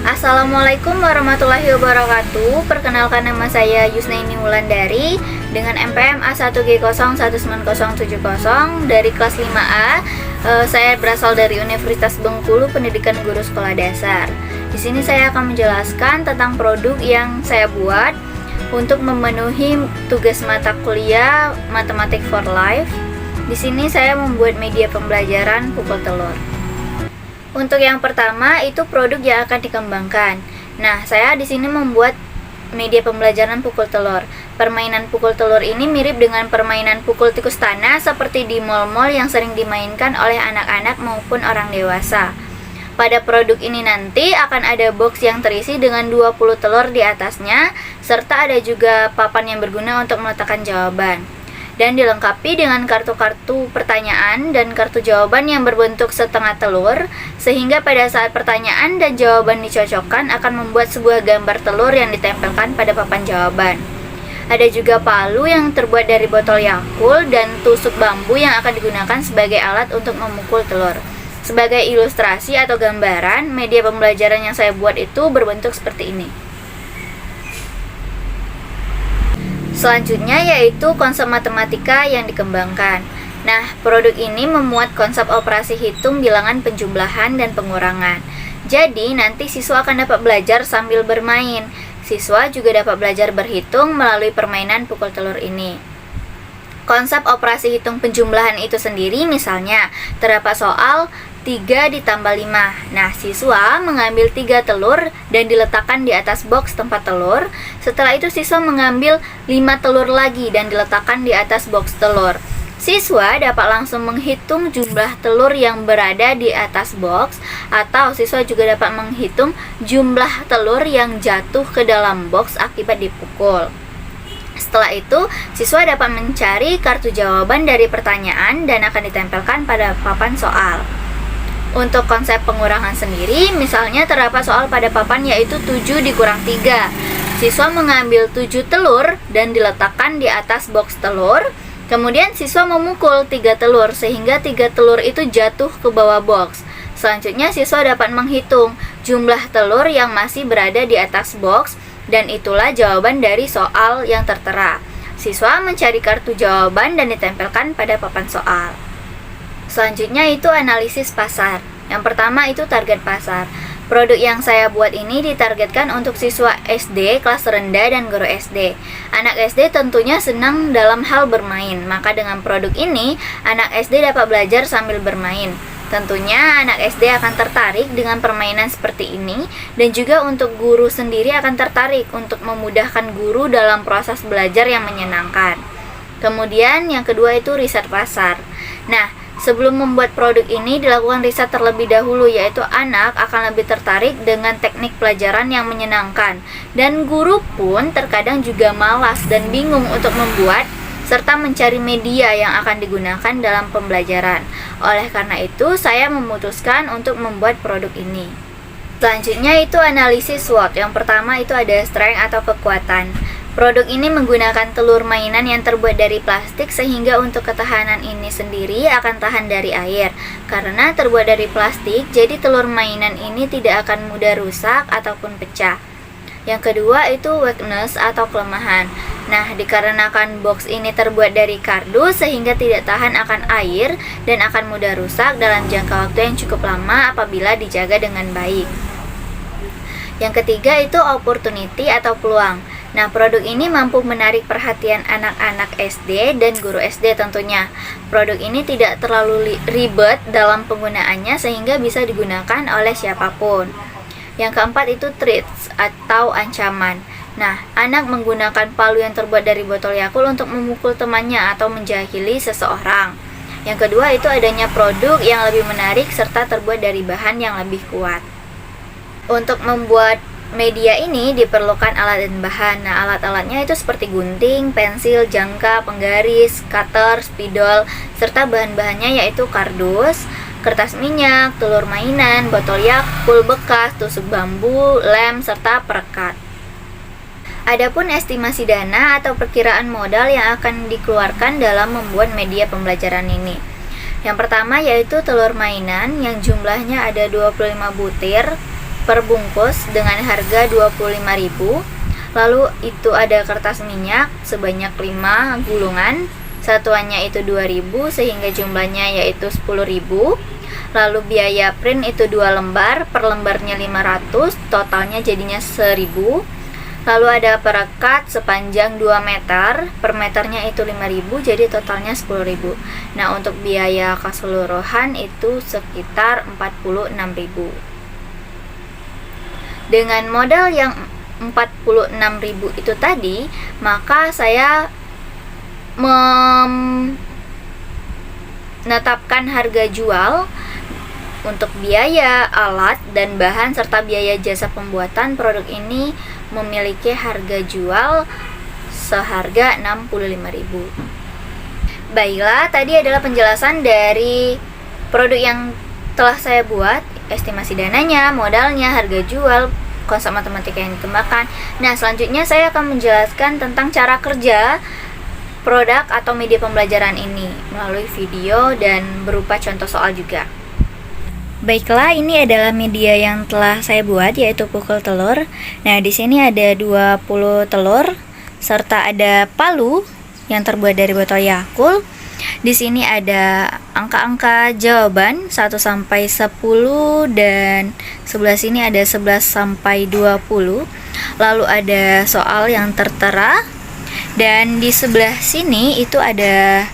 Assalamualaikum warahmatullahi wabarakatuh. Perkenalkan, nama saya Yusnaini Wulandari dengan NPM A1G019070 dari kelas 5A. Saya berasal dari Universitas Bengkulu, Pendidikan Guru Sekolah Dasar. Di sini saya akan menjelaskan tentang produk yang saya buat untuk memenuhi tugas mata kuliah Matematik for Life. Di sini saya membuat media pembelajaran pukul telur. Untuk yang pertama itu produk yang akan dikembangkan. Nah, saya di sini membuat media pembelajaran pukul telur. Permainan pukul telur ini mirip dengan permainan pukul tikus tanah seperti di mal-mal yang sering dimainkan oleh anak-anak maupun orang dewasa. Pada produk ini nanti akan ada box yang terisi dengan 20 telur di atasnya, serta ada juga papan yang berguna untuk meletakkan jawaban. Dan dilengkapi dengan kartu-kartu pertanyaan dan kartu jawaban yang berbentuk setengah telur, sehingga pada saat pertanyaan dan jawaban dicocokkan akan membuat sebuah gambar telur yang ditempelkan pada papan jawaban. Ada juga palu yang terbuat dari botol Yakult dan tusuk bambu yang akan digunakan sebagai alat untuk memukul telur. Sebagai ilustrasi atau gambaran, media pembelajaran yang saya buat itu berbentuk seperti ini. Selanjutnya yaitu konsep matematika yang dikembangkan. Nah, produk ini memuat konsep operasi hitung, bilangan, penjumlahan, dan pengurangan. Jadi, nanti siswa akan dapat belajar sambil bermain. Siswa juga dapat belajar berhitung melalui permainan pukul telur ini. Konsep operasi hitung penjumlahan itu sendiri misalnya, terdapat soal 3 ditambah 5. Nah, siswa mengambil 3 telur dan diletakkan di atas box tempat telur. Setelah itu siswa mengambil 5 telur lagi dan diletakkan di atas box telur. Siswa dapat langsung menghitung jumlah telur yang berada di atas box, atau siswa juga dapat menghitung jumlah telur yang jatuh ke dalam box akibat dipukul. Setelah itu, siswa dapat mencari kartu jawaban dari pertanyaan dan akan ditempelkan pada papan soal. Untuk konsep pengurangan sendiri, misalnya terdapat soal pada papan yaitu 7 dikurang 3. Siswa mengambil 7 telur dan diletakkan di atas box telur. Kemudian siswa memukul 3 telur sehingga 3 telur itu jatuh ke bawah box. Selanjutnya siswa dapat menghitung jumlah telur yang masih berada di atas box, dan itulah jawaban dari soal yang tertera. Siswa mencari kartu jawaban dan ditempelkan pada papan soal. Selanjutnya itu analisis pasar. Yang pertama itu target pasar. Produk yang saya buat ini ditargetkan untuk siswa SD, kelas rendah, dan guru SD. Anak SD tentunya senang dalam hal bermain, maka dengan produk ini, anak SD dapat belajar sambil bermain. Tentunya anak SD akan tertarik dengan permainan seperti ini, dan juga untuk guru sendiri akan tertarik untuk memudahkan guru dalam proses belajar yang menyenangkan. Kemudian yang kedua itu riset pasar. Nah, sebelum membuat produk ini dilakukan riset terlebih dahulu, yaitu anak akan lebih tertarik dengan teknik pelajaran yang menyenangkan, dan guru pun terkadang juga malas dan bingung untuk membuat serta mencari media yang akan digunakan dalam pembelajaran. Oleh karena itu, saya memutuskan untuk membuat produk ini. Selanjutnya itu analisis SWOT. Yang pertama itu ada strength atau kekuatan. Produk ini menggunakan telur mainan yang terbuat dari plastik, sehingga untuk ketahanan ini sendiri akan tahan dari air. Karena terbuat dari plastik, jadi telur mainan ini tidak akan mudah rusak ataupun pecah. Yang kedua itu weakness atau kelemahan. Nah, dikarenakan box ini terbuat dari kardus sehingga tidak tahan akan air dan akan mudah rusak dalam jangka waktu yang cukup lama apabila dijaga dengan baik. Yang ketiga itu opportunity atau peluang. Nah, produk ini mampu menarik perhatian anak-anak SD dan guru SD tentunya. Produk ini tidak terlalu ribet dalam penggunaannya sehingga bisa digunakan oleh siapapun. Yang keempat itu threats atau ancaman. Nah, anak menggunakan palu yang terbuat dari botol Yakult untuk memukul temannya atau menjahili seseorang. Yang kedua itu adanya produk yang lebih menarik serta terbuat dari bahan yang lebih kuat. Untuk membuat media ini diperlukan alat dan bahan. Nah, alat-alatnya itu seperti gunting, pensil, jangka, penggaris, cutter, spidol, serta bahan-bahannya yaitu kardus, kertas minyak, telur mainan, botol Yakult bekas, tusuk bambu, lem, serta perekat. Adapun estimasi dana atau perkiraan modal yang akan dikeluarkan dalam membuat media pembelajaran ini. Yang pertama yaitu telur mainan yang jumlahnya ada 25 butir per bungkus dengan harga 25.000. Lalu itu ada kertas minyak sebanyak 5 gulungan, satuannya itu 2.000 sehingga jumlahnya yaitu 10.000. Lalu biaya print itu 2 lembar, per lembarnya 500, totalnya jadinya 1.000. Lalu ada perekat sepanjang 2 meter, per meternya itu 5.000, jadi totalnya 10.000. Nah, untuk biaya keseluruhan itu sekitar 46.000. Dengan modal yang 46.000 itu tadi, maka saya menetapkan harga jual untuk biaya, alat, dan bahan serta biaya jasa pembuatan produk ini memiliki harga jual seharga 65.000. Baiklah, tadi adalah penjelasan dari produk yang telah saya buat, estimasi dananya, modalnya, harga jual, konsep matematika yang dikembangkan. Nah, selanjutnya saya akan menjelaskan tentang cara kerja produk atau media pembelajaran ini melalui video dan berupa contoh soal juga. Baiklah, ini adalah media yang telah saya buat, yaitu pukul telur. Nah, di sini ada 20 telur serta ada palu yang terbuat dari botol Yakult. Di sini ada angka-angka jawaban 1 sampai 10 dan sebelah sini ada 11 sampai 20. Lalu ada soal yang tertera dan di sebelah sini itu ada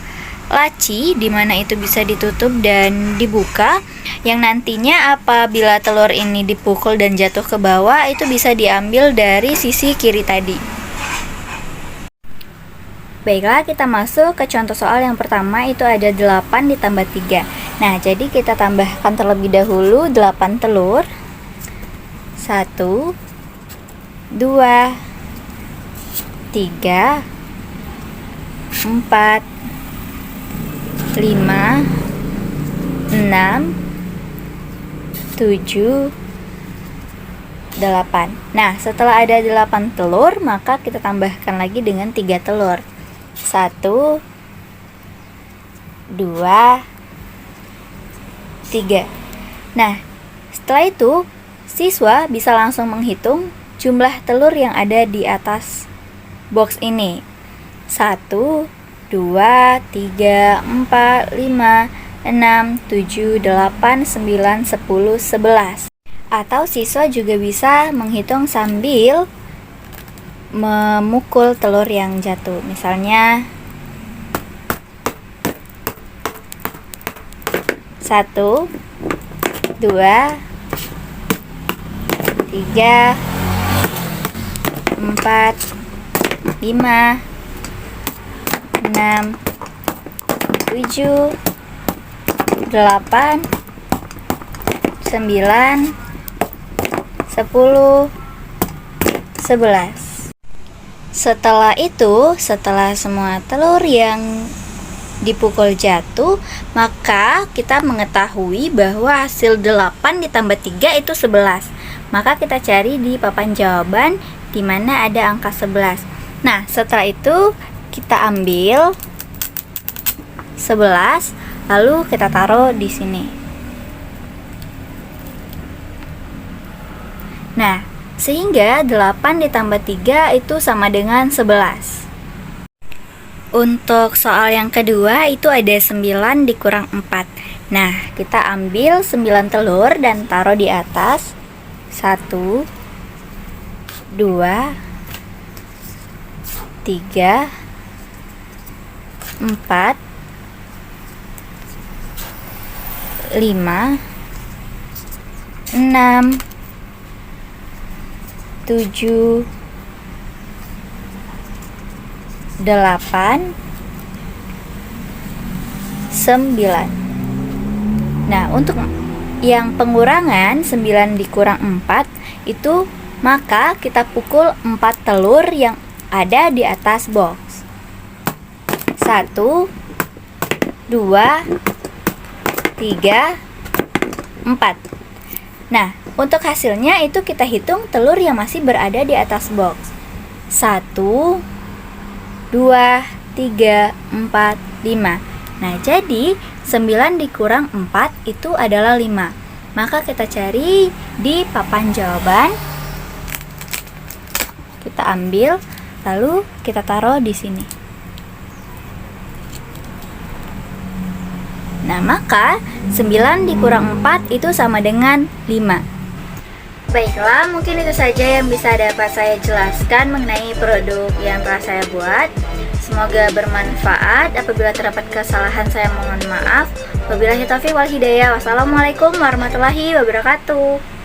laci di mana itu bisa ditutup dan dibuka, yang nantinya apabila telur ini dipukul dan jatuh ke bawah itu bisa diambil dari sisi kiri tadi. Baiklah, kita masuk ke contoh soal yang pertama, itu ada 8 ditambah 3. Nah, jadi kita tambahkan terlebih dahulu 8 telur. 1 2 3 4 5 6 7 8. Nah, setelah ada 8 telur, maka kita tambahkan lagi dengan 3 telur. 1 2 3. Nah, setelah itu siswa bisa langsung menghitung jumlah telur yang ada di atas box ini. 1 2 3 4 5 6 7 8 9 10 11. Atau siswa juga bisa menghitung sambil memukul telur yang jatuh. Misalnya 1 2 3 4 5 6 7 8 9 10 11. Setelah itu, setelah semua telur yang dipukul jatuh, maka kita mengetahui bahwa hasil 8 ditambah 3 itu 11. Maka kita cari di papan jawaban di mana ada angka 11. Nah, setelah itu kita ambil 11 lalu kita taruh di sini. Nah, sehingga 8 ditambah 3 itu sama dengan 11. Untuk soal yang kedua itu ada 9 dikurang 4. Nah, kita ambil 9 telur dan taruh di atas. 1 2 3 4 5 6 7 8 9. Nah, untuk yang pengurangan 9 dikurang 4 itu, maka kita pukul 4 telur yang ada di atas box. 1 2 3 4. Nah, untuk hasilnya itu kita hitung telur yang masih berada di atas box. 1, 2, 3, 4, 5. Nah, jadi 9 dikurang 4 itu adalah 5. Maka kita cari di papan jawaban. Kita ambil, lalu kita taruh di sini. Nah, maka 9 dikurang 4 itu sama dengan 5. Baiklah, mungkin itu saja yang bisa dapat saya jelaskan mengenai produk yang telah saya buat. Semoga bermanfaat. Apabila terdapat kesalahan, saya mohon maaf. Wabillahi taufiq wal hidayah. Wassalamualaikum warahmatullahi wabarakatuh.